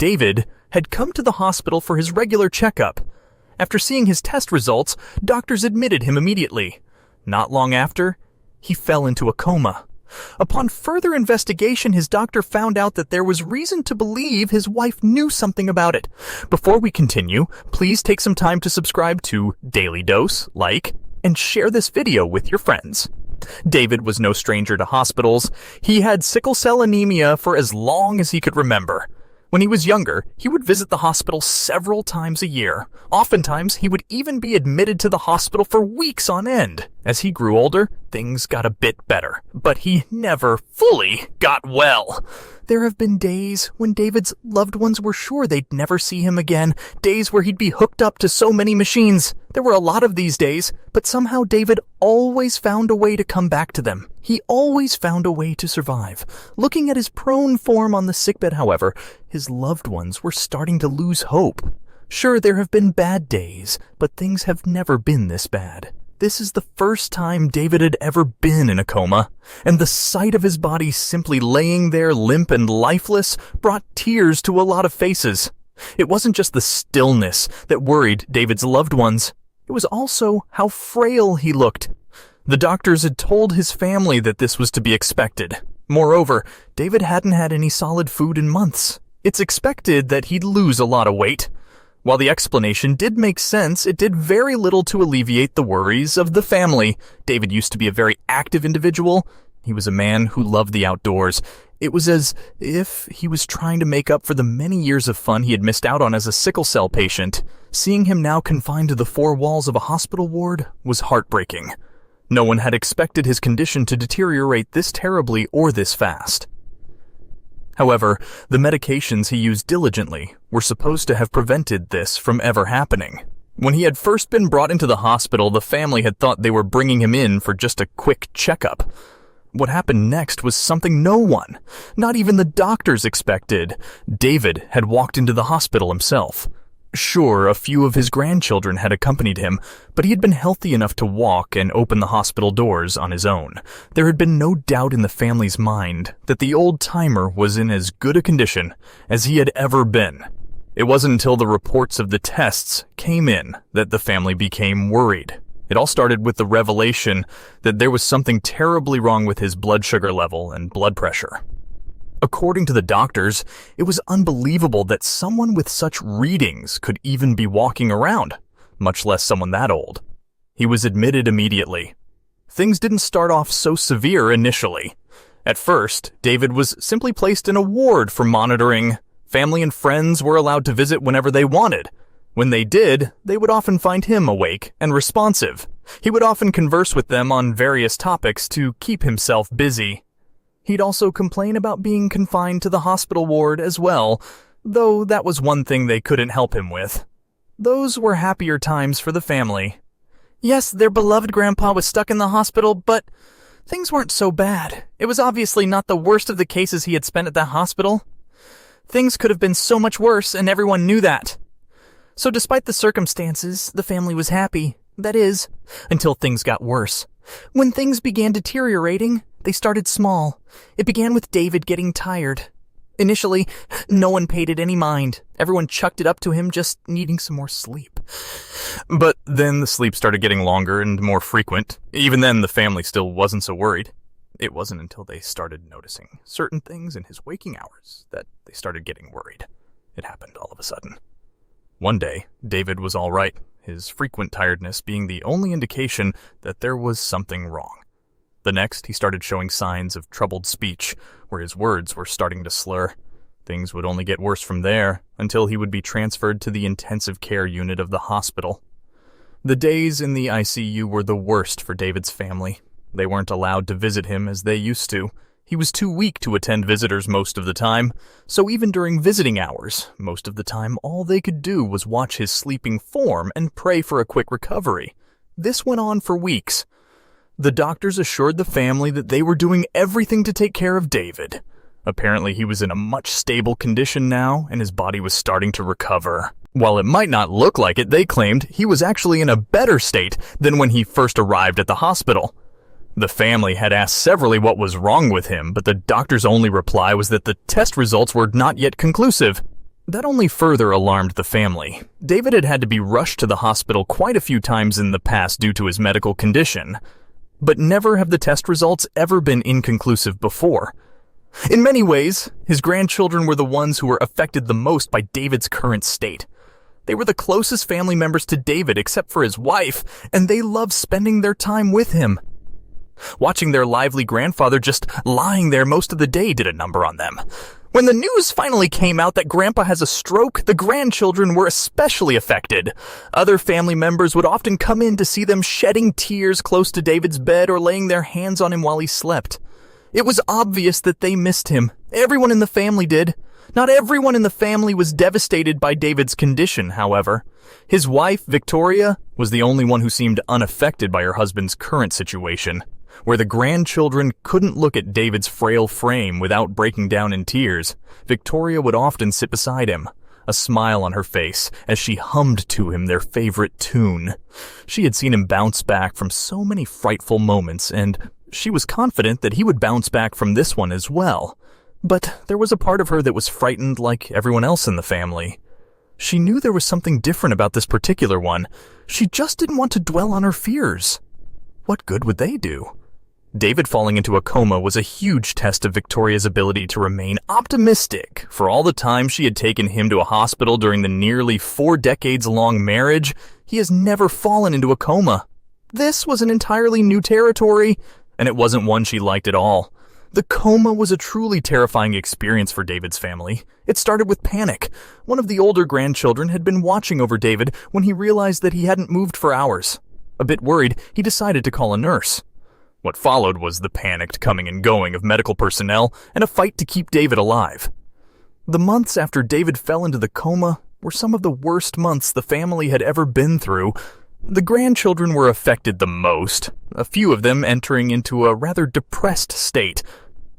David, had come to the hospital for his regular checkup. After seeing his test results, doctors admitted him immediately. Not long after, he fell into a coma. Upon further investigation, his doctor found out that there was reason to believe his wife knew something about it. Before we continue, please take some time to subscribe to Dailydose, like, and share this video with your friends. David was no stranger to hospitals. He had sickle cell anemia for as long as he could remember. When he was younger, he would visit the hospital several times a year. Oftentimes, he would even be admitted to the hospital for weeks on end. As he grew older, things got a bit better, but he never fully got well. There have been days when David's loved ones were sure they'd never see him again, days where he'd be hooked up to so many machines. There were a lot of these days, but somehow David always found a way to come back to them. He always found a way to survive. Looking at his prone form on the sickbed, however, his loved ones were starting to lose hope. Sure, there have been bad days, but things have never been this bad. This is the first time David had ever been in a coma, and the sight of his body simply laying there limp and lifeless brought tears to a lot of faces. It wasn't just the stillness that worried David's loved ones. It was also how frail he looked. The doctors had told his family that this was to be expected. Moreover, David hadn't had any solid food in months. It's expected that he'd lose a lot of weight. While the explanation did make sense, it did very little to alleviate the worries of the family. David used to be a very active individual. He was a man who loved the outdoors. It was as if he was trying to make up for the many years of fun he had missed out on as a sickle cell patient. Seeing him now confined to the four walls of a hospital ward was heartbreaking. No one had expected his condition to deteriorate this terribly or this fast. However, the medications he used diligently were supposed to have prevented this from ever happening. When he had first been brought into the hospital, the family had thought they were bringing him in for just a quick checkup. What happened next was something no one, not even the doctors, expected. David had walked into the hospital himself. Sure, a few of his grandchildren had accompanied him, but he had been healthy enough to walk and open the hospital doors on his own. There had been no doubt in the family's mind that the old-timer was in as good a condition as he had ever been. It wasn't until the reports of the tests came in that the family became worried. It all started with the revelation that there was something terribly wrong with his blood sugar level and blood pressure. According to the doctors, it was unbelievable that someone with such readings could even be walking around, much less someone that old. He was admitted immediately. Things didn't start off so severe initially. At first, David was simply placed in a ward for monitoring. Family and friends were allowed to visit whenever they wanted. When they did, they would often find him awake and responsive. He would often converse with them on various topics to keep himself busy. He'd also complain about being confined to the hospital ward as well, though that was one thing they couldn't help him with. Those were happier times for the family. Yes, their beloved grandpa was stuck in the hospital, but things weren't so bad. It was obviously not the worst of the cases he had spent at that hospital. Things could have been so much worse, and everyone knew that. So despite the circumstances, the family was happy. That is, until things got worse. When things began deteriorating, they started small. It began with David getting tired. Initially, no one paid it any mind. Everyone chucked it up to him just needing some more sleep. But then the sleep started getting longer and more frequent. Even then, the family still wasn't so worried. It wasn't until they started noticing certain things in his waking hours that they started getting worried. It happened all of a sudden. One day, David was all right, his frequent tiredness being the only indication that there was something wrong. The next, he started showing signs of troubled speech, where his words were starting to slur. Things would only get worse from there, until he would be transferred to the intensive care unit of the hospital. The days in the ICU were the worst for David's family. They weren't allowed to visit him as they used to. He was too weak to attend visitors most of the time, so even during visiting hours, most of the time all they could do was watch his sleeping form and pray for a quick recovery. This went on for weeks. The doctors assured the family that they were doing everything to take care of David. Apparently he was in a much stable condition now, and his body was starting to recover. While it might not look like it, they claimed he was actually in a better state than when he first arrived at the hospital. The family had asked severally what was wrong with him, but the doctor's only reply was that the test results were not yet conclusive. That only further alarmed the family. David had had to be rushed to the hospital quite a few times in the past due to his medical condition, but never have the test results ever been inconclusive before. In many ways, his grandchildren were the ones who were affected the most by David's current state. They were the closest family members to David except for his wife, and they loved spending their time with him. Watching their lively grandfather just lying there most of the day did a number on them. When the news finally came out that Grandpa has a stroke, the grandchildren were especially affected. Other family members would often come in to see them shedding tears close to David's bed or laying their hands on him while he slept. It was obvious that they missed him. Everyone in the family did. Not everyone in the family was devastated by David's condition, however. His wife, Victoria, was the only one who seemed unaffected by her husband's current situation, where the grandchildren couldn't look at David's frail frame without breaking down in tears. Victoria would often sit beside him, a smile on her face as she hummed to him their favorite tune. She had seen him bounce back from so many frightful moments, and she was confident that he would bounce back from this one as well. But there was a part of her that was frightened like everyone else in the family. She knew there was something different about this particular one. She just didn't want to dwell on her fears. What good would they do? David falling into a coma was a huge test of Victoria's ability to remain optimistic. For all the time she had taken him to a hospital during the nearly 4 decades-long marriage, he has never fallen into a coma. This was an entirely new territory, and it wasn't one she liked at all. The coma was a truly terrifying experience for David's family. It started with panic. One of the older grandchildren had been watching over David when he realized that he hadn't moved for hours. A bit worried, he decided to call a nurse. What followed was the panicked coming and going of medical personnel and a fight to keep David alive. The months after David fell into the coma were some of the worst months the family had ever been through. The grandchildren were affected the most, a few of them entering into a rather depressed state,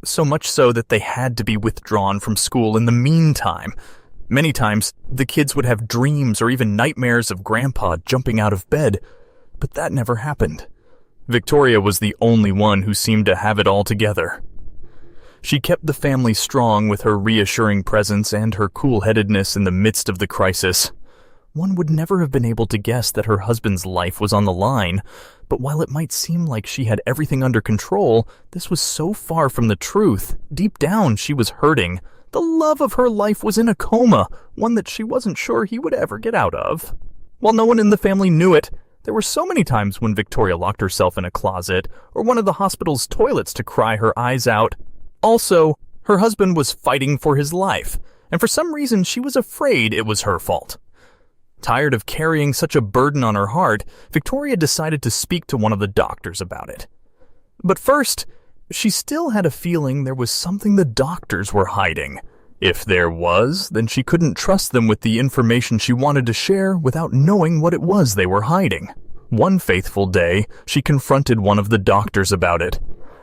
so much so that they had to be withdrawn from school in the meantime. Many times, the kids would have dreams or even nightmares of Grandpa jumping out of bed, but that never happened. Victoria was the only one who seemed to have it all together. She kept the family strong with her reassuring presence and her cool-headedness in the midst of the crisis. One would never have been able to guess that her husband's life was on the line, but while it might seem like she had everything under control, this was so far from the truth. Deep down, she was hurting. The love of her life was in a coma, one that she wasn't sure he would ever get out of. While no one in the family knew it, there were so many times when Victoria locked herself in a closet or one of the hospital's toilets to cry her eyes out. Also, her husband was fighting for his life, and for some reason she was afraid it was her fault. Tired of carrying such a burden on her heart, Victoria decided to speak to one of the doctors about it. But first, she still had a feeling there was something the doctors were hiding. If there was, then she couldn't trust them with the information she wanted to share without knowing what it was they were hiding. One faithful day, she confronted one of the doctors about it.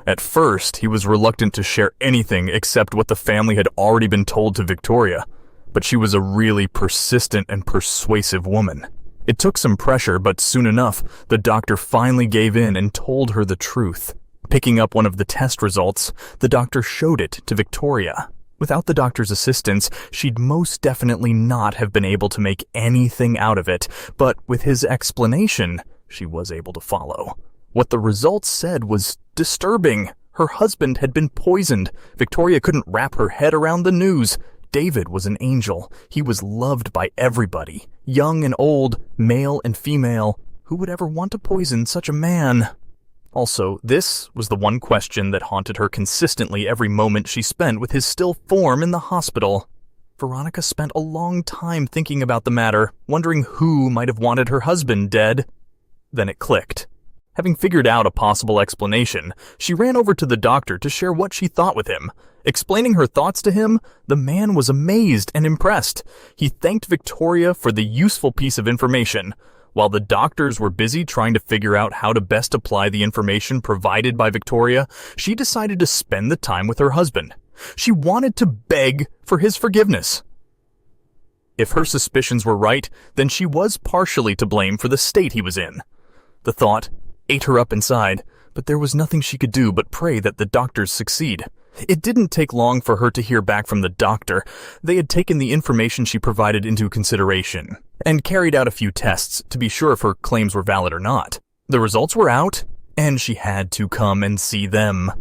At first, he was reluctant to share anything except what the family had already been told to Victoria. But she was a really persistent and persuasive woman. It took some pressure, but soon enough, the doctor finally gave in and told her the truth. Picking up one of the test results, the doctor showed it to Victoria. Without the doctor's assistance, she'd most definitely not have been able to make anything out of it, but with his explanation, she was able to follow. What the results said was disturbing. Her husband had been poisoned. Victoria couldn't wrap her head around the news. David was an angel. He was loved by everybody, young and old, male and female. Who would ever want to poison such a man? Also, this was the one question that haunted her consistently every moment she spent with his still form in the hospital. Veronica spent a long time thinking about the matter, wondering who might have wanted her husband dead. Then it clicked. Having figured out a possible explanation, she ran over to the doctor to share what she thought with him. Explaining her thoughts to him, the man was amazed and impressed. He thanked Victoria for the useful piece of information. While the doctors were busy trying to figure out how to best apply the information provided by Victoria, she decided to spend the time with her husband. She wanted to beg for his forgiveness. If her suspicions were right, then she was partially to blame for the state he was in. The thought ate her up inside, but there was nothing she could do but pray that the doctors succeed. It didn't take long for her to hear back from the doctor. They had taken the information she provided into consideration and carried out a few tests to be sure if her claims were valid or not. The results were out, and she had to come and see them.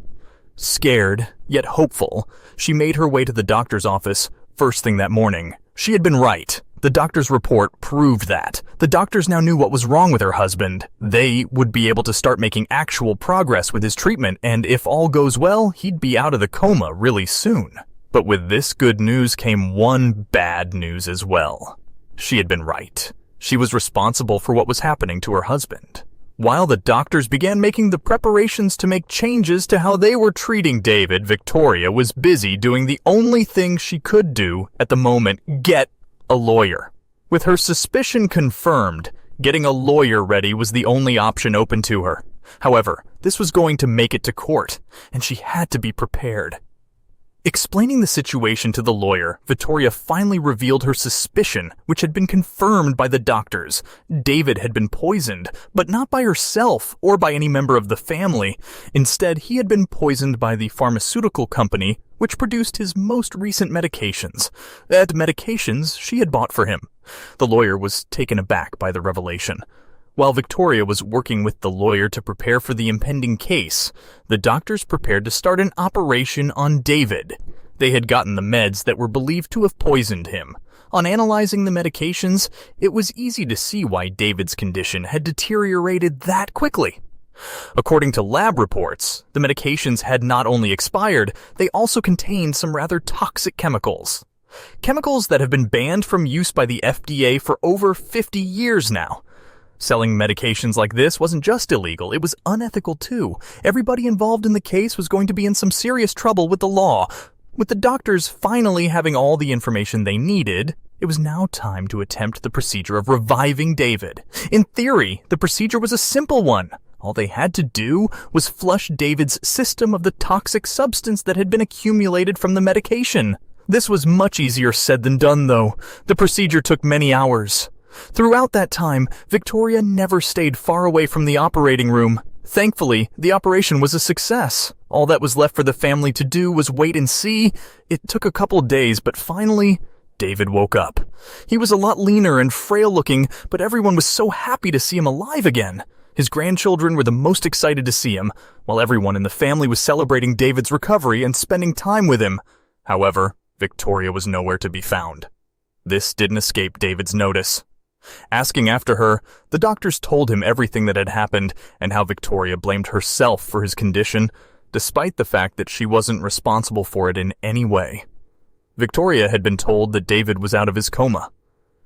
Scared, yet hopeful, she made her way to the doctor's office first thing that morning. She had been right. The doctor's report proved that. The doctors now knew what was wrong with her husband. They would be able to start making actual progress with his treatment, and if all goes well, he'd be out of the coma really soon. But with this good news came one bad news as well. She had been right. She was responsible for what was happening to her husband. While the doctors began making the preparations to make changes to how they were treating David, Victoria was busy doing the only thing she could do at the moment: get a lawyer. With her suspicion confirmed, getting a lawyer ready was the only option open to her. However, this was going to make it to court, and she had to be prepared. Explaining the situation to the lawyer, Victoria finally revealed her suspicion, which had been confirmed by the doctors. David had been poisoned, but not by herself or by any member of the family. Instead, he had been poisoned by the pharmaceutical company which produced his most recent medications. Medications she had bought for him. The lawyer was taken aback by the revelation. While Victoria was working with the lawyer to prepare for the impending case, the doctors prepared to start an operation on David. They had gotten the meds that were believed to have poisoned him. On analyzing the medications, it was easy to see why David's condition had deteriorated that quickly. According to lab reports, the medications had not only expired, they also contained some rather toxic chemicals. Chemicals that have been banned from use by the FDA for over 50 years now. Selling medications like this wasn't just illegal, it was unethical too. Everybody involved in the case was going to be in some serious trouble with the law. With the doctors finally having all the information they needed, it was now time to attempt the procedure of reviving David. In theory, the procedure was a simple one. All they had to do was flush David's system of the toxic substance that had been accumulated from the medication. This was much easier said than done, though. The procedure took many hours. Throughout that time, Victoria never stayed far away from the operating room. Thankfully, the operation was a success. All that was left for the family to do was wait and see. It took a couple days, but finally, David woke up. He was a lot leaner and frail-looking, but everyone was so happy to see him alive again. His grandchildren were the most excited to see him, while everyone in the family was celebrating David's recovery and spending time with him. However, Victoria was nowhere to be found. This didn't escape David's notice. Asking after her, the doctors told him everything that had happened and how Victoria blamed herself for his condition, despite the fact that she wasn't responsible for it in any way. Victoria had been told that David was out of his coma.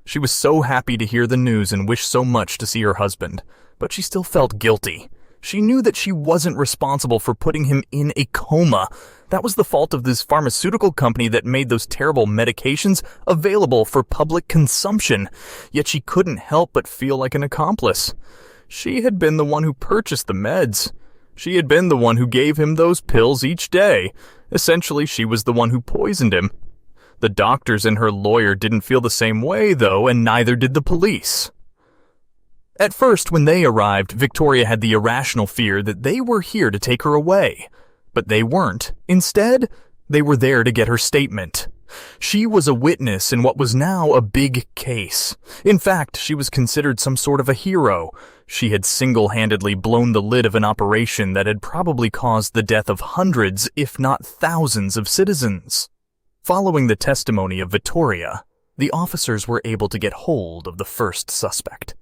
She was so happy to hear the news and wished so much to see her husband, but she still felt guilty. She knew that she wasn't responsible for putting him in a coma. That was the fault of this pharmaceutical company that made those terrible medications available for public consumption. Yet she couldn't help but feel like an accomplice. She had been the one who purchased the meds. She had been the one who gave him those pills each day. Essentially, she was the one who poisoned him. The doctors and her lawyer didn't feel the same way, though, and neither did the police. At first, when they arrived, Victoria had the irrational fear that they were here to take her away. But they weren't. Instead, they were there to get her statement. She was a witness in what was now a big case. In fact, she was considered some sort of a hero. She had single-handedly blown the lid of an operation that had probably caused the death of hundreds, if not thousands, of citizens. Following the testimony of Victoria, the officers were able to get hold of the first suspect.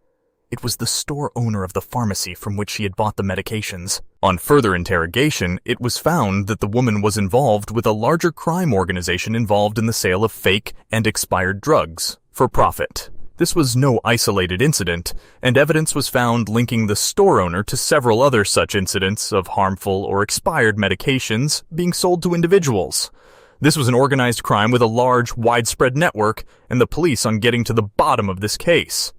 It was the store owner of the pharmacy from which she had bought the medications. On further interrogation, it was found that the woman was involved with a larger crime organization involved in the sale of fake and expired drugs for profit. This was no isolated incident, and evidence was found linking the store owner to several other such incidents of harmful or expired medications being sold to individuals. This was an organized crime with a large, widespread network, and the police on getting to the bottom of this case.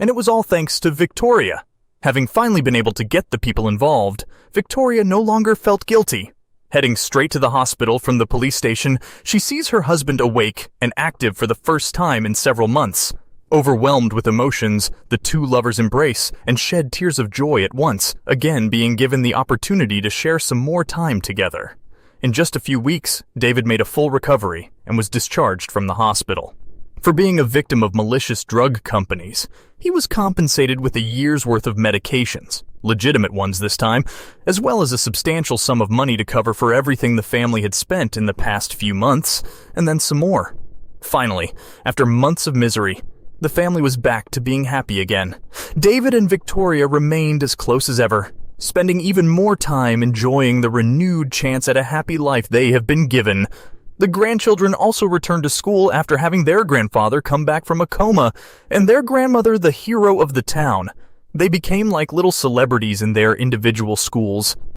And it was all thanks to Victoria. Having finally been able to get the people involved, Victoria no longer felt guilty. Heading straight to the hospital from the police station, she sees her husband awake and active for the first time in several months. Overwhelmed with emotions, the two lovers embrace and shed tears of joy at once, again being given the opportunity to share some more time together. In just a few weeks, David made a full recovery and was discharged from the hospital. For being a victim of malicious drug companies, he was compensated with a year's worth of medications, legitimate ones this time, as well as a substantial sum of money to cover for everything the family had spent in the past few months, and then some more. Finally, after months of misery, the family was back to being happy again. David and Victoria remained as close as ever, spending even more time enjoying the renewed chance at a happy life they have been given. The grandchildren also returned to school after having their grandfather come back from a coma, and their grandmother the hero of the town. They became like little celebrities in their individual schools.